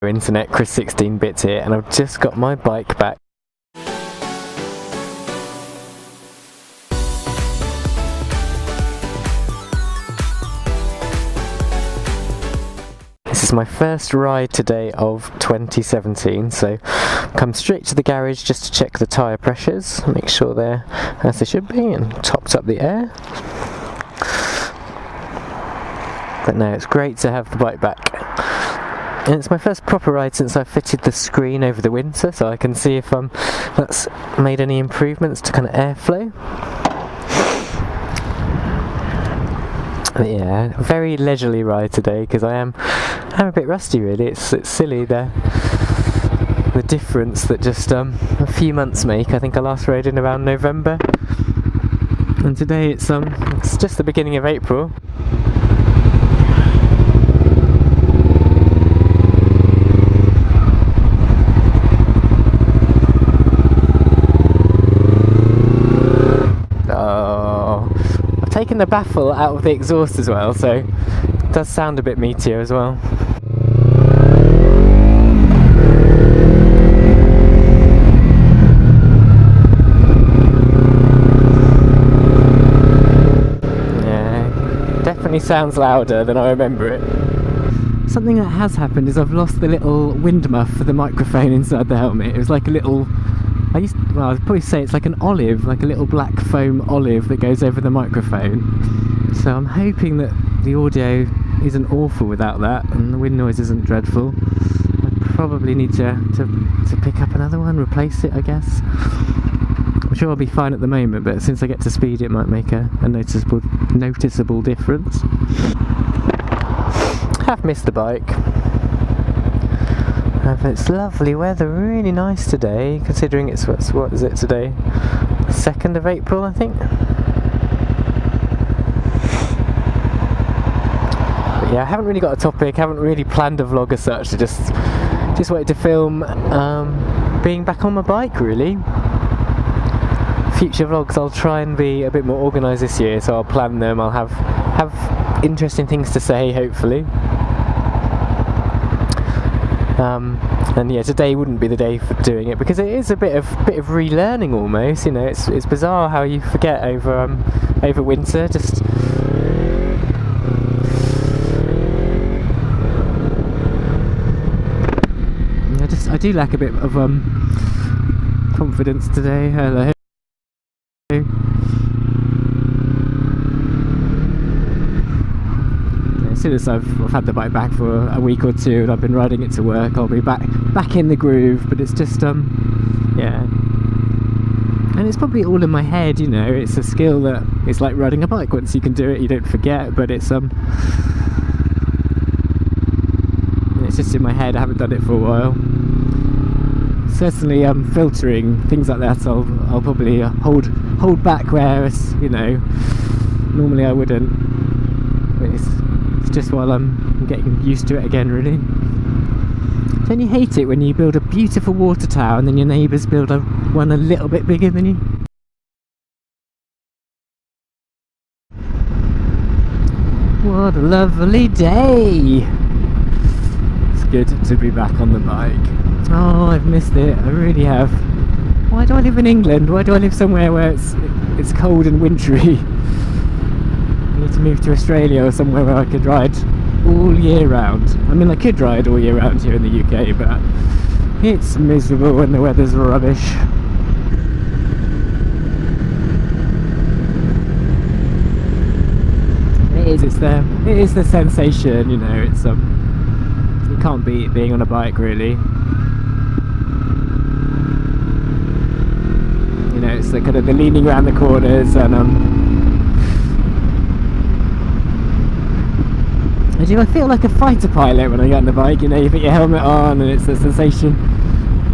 Internet, Chris 16-bits here, and I've just got my bike back. This is my first ride today of 2017, so come straight to the garage just to check the tyre pressures, make sure they're as they should be, and topped up the air. But no, it's great to have the bike back. And it's my first proper ride since I fitted the screen over the winter, so I can see if that's made any improvements to kind of airflow. But yeah, a very leisurely ride today because I'm a bit rusty really. It's silly the difference that just a few months make. I think I last rode in around November, and today it's just the beginning of April. Taken the baffle out of the exhaust as well, so it does sound a bit meatier as well. Yeah, definitely sounds louder than I remember it. Something that has happened is I've lost the little wind muff for the microphone inside the helmet. It was like a little, I'd probably say it's like an olive, like a little black foam olive that goes over the microphone. So I'm hoping that the audio isn't awful without that, and the wind noise isn't dreadful. I probably need to pick up another one, replace it, I guess. I'm sure I'll be fine at the moment, but since I get to speed, it might make a noticeable difference. I've missed the bike. But it's lovely weather, really nice today, considering it's what is it today? 2nd of April, I think. But yeah, I haven't really got a topic, haven't really planned a vlog as such. I just wanted to film being back on my bike, really. Future vlogs, I'll try and be a bit more organised this year, so I'll plan them. I'll have interesting things to say, hopefully. And yeah, today wouldn't be the day for doing it because it is a bit of relearning almost. You know, it's bizarre how you forget over winter. Just I do lack a bit of confidence today. Hello. As soon as I've had the bike back for a week or two and I've been riding it to work, I'll be back in the groove. But it's just yeah, and it's probably all in my head, you know. It's a skill that it's like riding a bike. Once you can do it, you don't forget. But it's just in my head. I haven't done it for a while. Certainly filtering things like that, I'll probably hold back, whereas, you know, normally I wouldn't. But it's just while I'm getting used to it again, really. Don't you hate it when you build a beautiful water tower and then your neighbours build one a little bit bigger than you? What a lovely day! It's good to be back on the bike. Oh, I've missed it, I really have. Why do I live in England? Why do I live somewhere where it's cold and wintry? I need to move to Australia or somewhere where I could ride all year round. I mean, I could ride all year round here in the UK, but it's miserable when the weather's rubbish. It is the sensation, you know. It's you can't beat being on a bike, really. You know, it's the kind of the leaning around the corners and I feel like a fighter pilot when I get on the bike. You know, you put your helmet on and it's the sensation,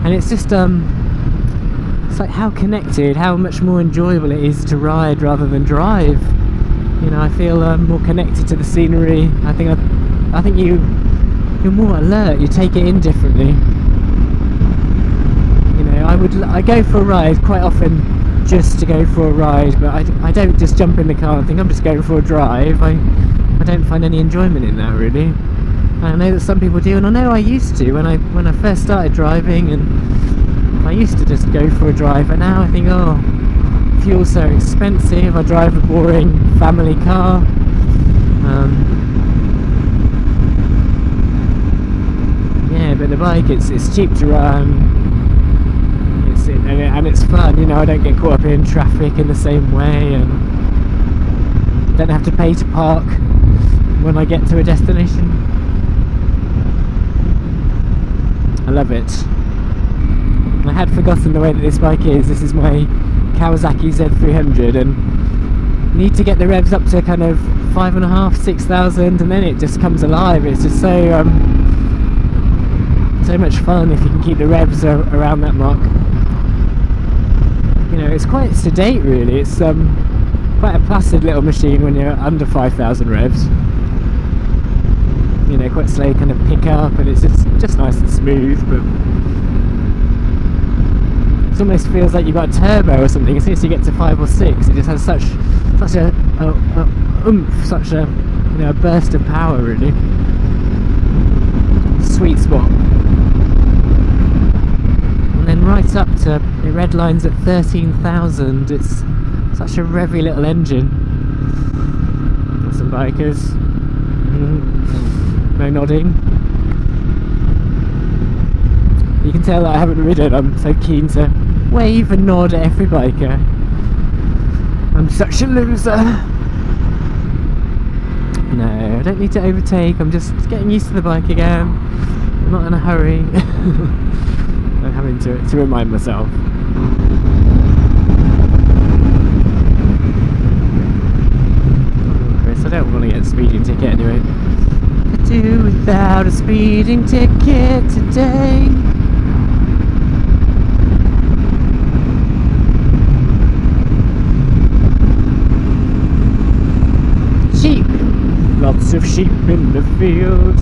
and it's just it's like how connected, how much more enjoyable it is to ride rather than drive. You know, I feel more connected to the scenery. I think you're more alert. You take it in differently. You know, I go for a ride quite often just to go for a ride, but I don't just jump in the car and think I'm just going for a drive. I don't find any enjoyment in that, really. I know that some people do, and I know I used to when I first started driving, and I used to just go for a drive. But now I think, oh, fuel's so expensive. I drive a boring family car. Yeah, but the bike, it's cheap to run. And it's fun, you know. I don't get caught up in traffic in the same way, and don't have to pay to park when I get to a destination. I love it. I had forgotten the way that this bike is. This is my Kawasaki Z300, and need to get the revs up to kind of 5,500, 6,000, and then it just comes alive. It's just so much fun if you can keep the revs around that mark. You know, it's quite sedate really. It's quite a placid little machine when you're under 5,000 revs. You know, quite slow kind of pick up, and it's just nice and smooth, but it almost feels like you've got a turbo or something. As soon as you get to 5 or 6, it just has such a oomph, such a, you know, a burst of power really. Sweet spot. And then right up to, it red lines at 13,000. It's such a revvy little engine. Got some bikers. No nodding. You can tell that I haven't ridden. I'm so keen to wave and nod at every biker. I'm such a loser. No, I don't need to overtake. I'm just getting used to the bike again. I'm not in a hurry. I'm having to remind myself. Oh, Chris, I don't want to get a speeding ticket anyway. Could do without a speeding ticket today. Sheep, lots of sheep in the field.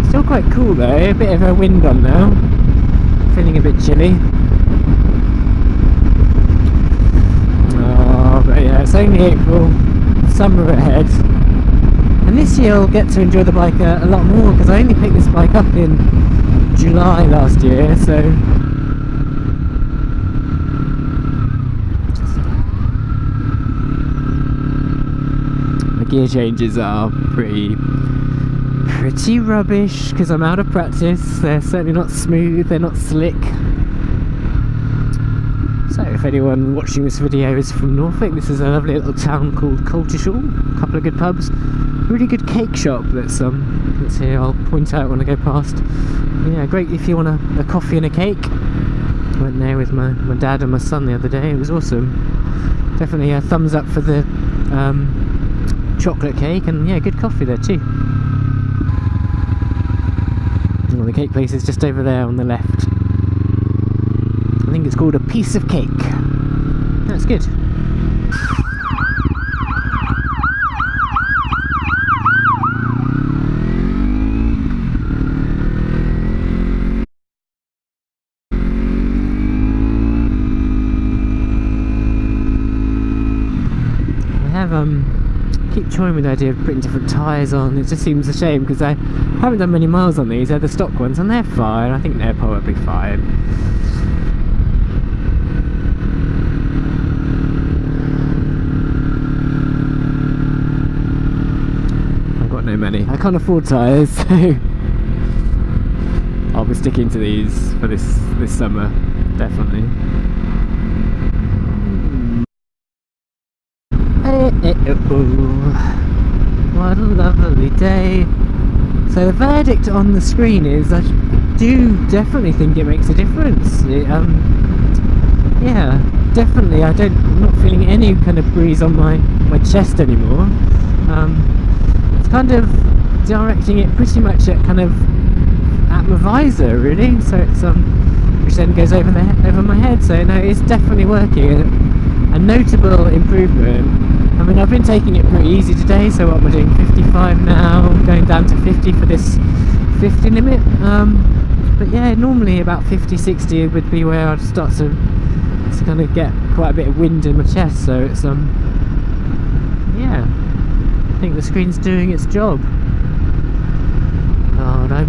Still quite cool though, a bit of a wind on now. Feeling a bit chilly. Oh, but yeah, it's only April, summer ahead. And this year I'll get to enjoy the bike a lot more, because I only picked this bike up in July last year, so the gear changes are pretty rubbish because I'm out of practice. They're certainly not smooth, they're not slick. So if anyone watching this video is from Norfolk, this is a lovely little town called Coltishall. A couple of good pubs, really good cake shop that's here. I'll point out when I go past. Yeah, great if you want a coffee and a cake. Went there with my dad and my son the other day. It was awesome. Definitely a thumbs up for the chocolate cake, and yeah, good coffee there too. Well, the cake place is just over there on the left. I think it's called A Piece of Cake. That's good. Keep toying with the idea of putting different tyres on. It just seems a shame because I haven't done many miles on these. They're the stock ones and they're fine. I think they're probably fine. I've got no money. I can't afford tyres, so I'll be sticking to these for this summer, definitely. What a lovely day. So the verdict on the screen is I do definitely think it makes a difference. Yeah, definitely. I'm not feeling any kind of breeze on my chest anymore. It's kind of directing it pretty much at my visor really, so it's which then goes over my head. So no, it's definitely working. A notable improvement. I mean, I've been taking it pretty easy today, so what am I doing? 55 now, going down to 50 for this 50 limit. But yeah, normally about 50, 60 would be where I'd start to to kind of get quite a bit of wind in my chest, so it's yeah, I think the screen's doing its job. God, I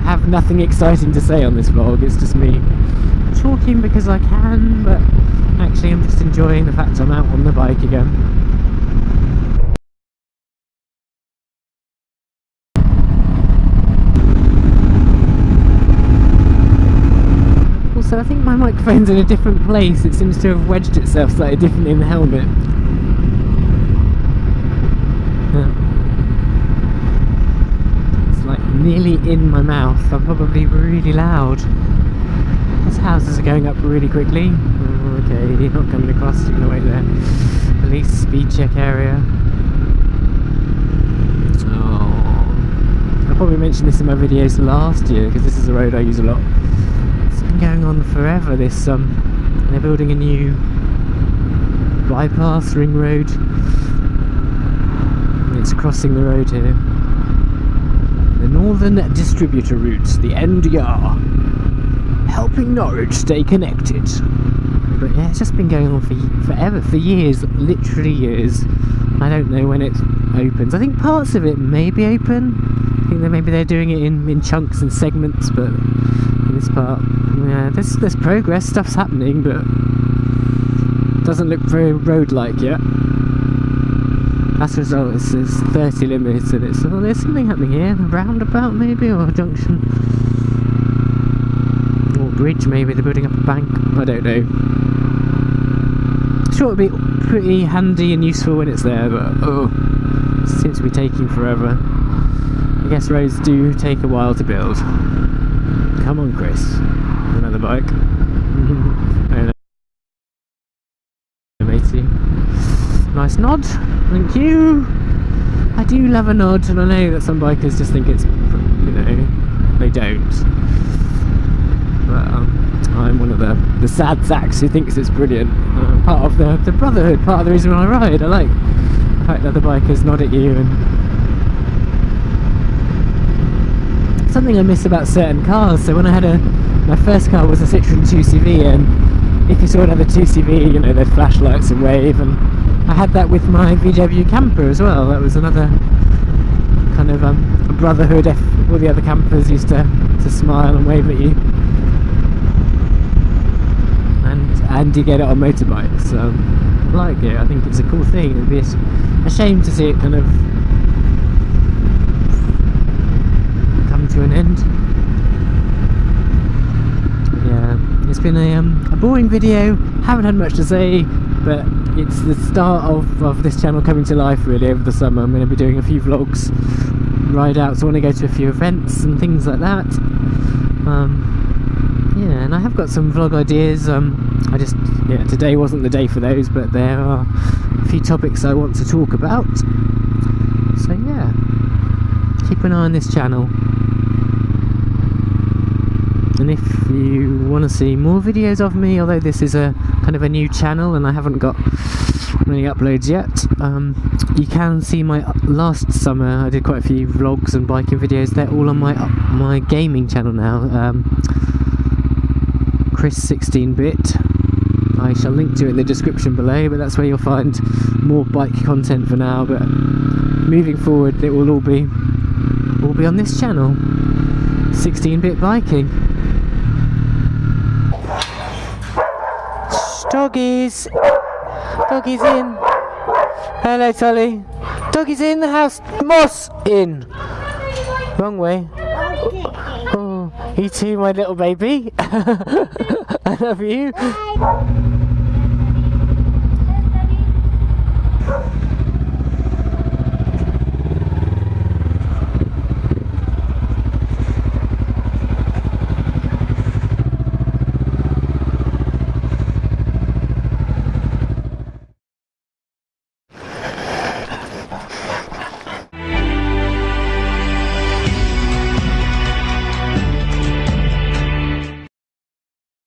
have nothing exciting to say on this vlog, it's just me talking because I can, but actually I'm just enjoying the fact I'm out on the bike again. Also, I think my microphone's in a different place. It seems to have wedged itself slightly differently in the helmet. It's like nearly in my mouth. I'm probably really loud. These houses are going up really quickly. Oh, okay, you're not coming across, you're gonna wait there. Police speed check area. Oh, I probably mentioned this in my videos last year because this is a road I use a lot. It's been going on forever, this they're building a new bypass ring road. It's crossing the road here. The Northern Distributor Route, the NDR, helping Norwich stay connected. But yeah, it's just been going on for forever, for years, literally years. I don't know when it opens. I think parts of it may be open. I think that maybe they're doing it in chunks and segments, but in this part, yeah, there's progress, stuff's happening, but it doesn't look very road-like yet. As a result, it's 30 limits, and it's, oh, there's something happening here, a roundabout maybe, or a junction, or a bridge maybe, they're building up a bank, I don't know. Sure, it'll be pretty handy and useful when it's there, but oh, it seems to be taking forever. I guess roads do take a while to build. Come on, Chris, another bike. Matey. Nice nod, thank you. I do love a nod, and I know that some bikers just think it's, you know, they don't. But I'm one of the sad sacks who thinks it's brilliant. Part of the brotherhood, part of the reason why I ride. I like the fact that the bikers nod at you. And something I miss about certain cars. So when I had my first car was a Citroen 2CV, and if you saw another 2CV, you know, they'd flash lights and wave, and I had that with my VW camper as well. That was another kind of a brotherhood. All the other campers used to smile and wave at you, and you get it on motorbikes. So I like it. I think it's a cool thing. It'd be a shame to see it kind of come to an end. Yeah, it's been a boring video. Haven't had much to say, but it's the start of this channel coming to life really over the summer. I'm going to be doing a few vlogs, ride outs, I want to go to a few events and things like that. Yeah, and I have got some vlog ideas. Today wasn't the day for those, but there are a few topics I want to talk about. So yeah, keep an eye on this channel. And if you want to see more videos of me, although this is a kind of a new channel and I haven't got many uploads yet, you can see my last summer I did quite a few vlogs and biking videos. They're all on my gaming channel now, Chris 16-bit. I shall link to it in the description below, but that's where you'll find more bike content for now. But moving forward, it will all be on this channel, 16-bit biking. Doggies! Doggies in! Hello, Tolly! Doggies in the house! Moss in! Wrong way. Oh, you too, my little baby. I love you.